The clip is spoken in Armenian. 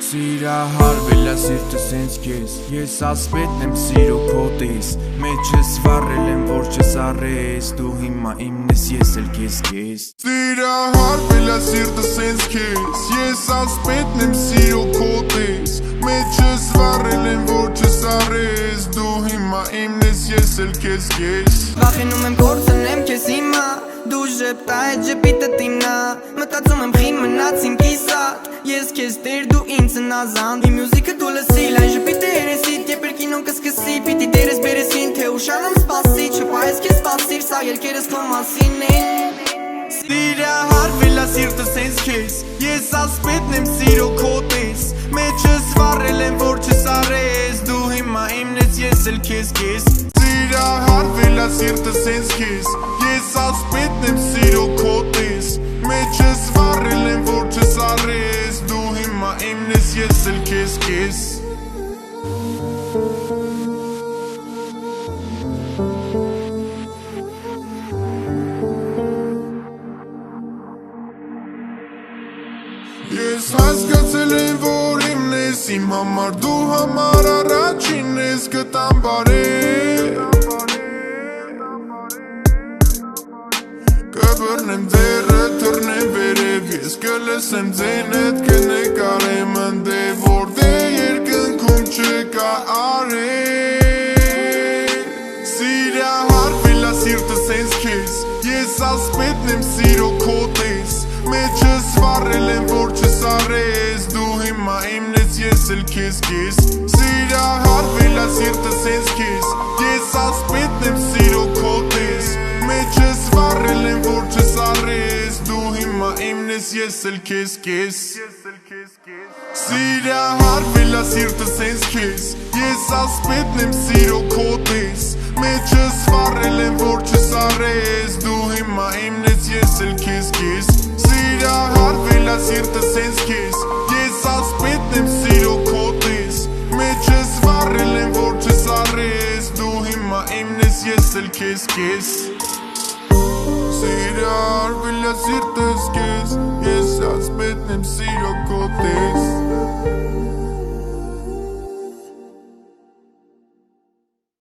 Սիրա հարվել է սիրտը սենց քեզ Ես ասպետն եմ սիրո քոտես Մեջս վառել եմ որ չես առես Դու հիմա իմն ես ես էլ քեզ Սիրա հարվել է սիրտը սենց քեզ Ես ասպետն եմ սիրո քոտես Մեջս վառել եմ որ չես առես Դու հիմա իմն ես ես էլ քեզ Վախենում եմ կործնեմ քեզ հիմա Դու ժպտա այդ ժպիտը տիմնա Մտածում եմ խին մնաց իմ կիսատ Ես քեզ տեր դու ինձ նազան Իմ մյուզիկը դու լսի լայն ժպիտը երեսիտ Երբ կինոն կսկսի պիտի դերես բերեսին Թե ուշանամ սպասի չպայես քեզ սպասիր Սա երկերս քո մասին են Սիրա հարվել է սիրտը սենց քեզ Ես ասպետն եմ սիրո քոտես Մեջս վառել եմ որ չես առես Դու հիմա իմն ես ես էլ քեզ Սիրա հարվել է սիրտը սենց քեզ Ես ասպետն եմ սիրո քոտես Մեջս վառել եմ որ չես առես Դու հիմա իմն ես ես էլ քեզ Ես հասկացել եմ որ իմն ես Իմ համար դու համար առաջին ես Գտամ բարև Կբռնեմ ձեռը թռնեմ վերև Ես կլսեմ ձենդ կնկարեմ ընդև Որտեղ երկնքում չկա արև Սիրա հարվել է սիրտը սենց քեզ Ես ասպետն եմ սիրո քոտես Մեջս վառել եմ որ չես առես Դու հիմա իմն ես ես էլ քեզ Սիրա հարվել է սիրտը սենց քեզ Ես ասպետն եմ սիրո քոտես Մեջս վառել եմ որ չես առես Դու հիմա իմն ես ես էլ քեզ Սիրա հարվել է սիրտը սենց քեզ Ես ասպետն եմ սիրո քոտես Մեջս վառել եմ որ չես առես Դու հիմա իմն ես ես էլ քեզ Սիրա հարվել է սիրտը սենց քեզ Ես ասպետն եմ սիրո քոտես Մեջս վառել եմ որ չես առես Դու հիմա իմն ես ես էլ քեզ Սիրա հարվել է սիրտը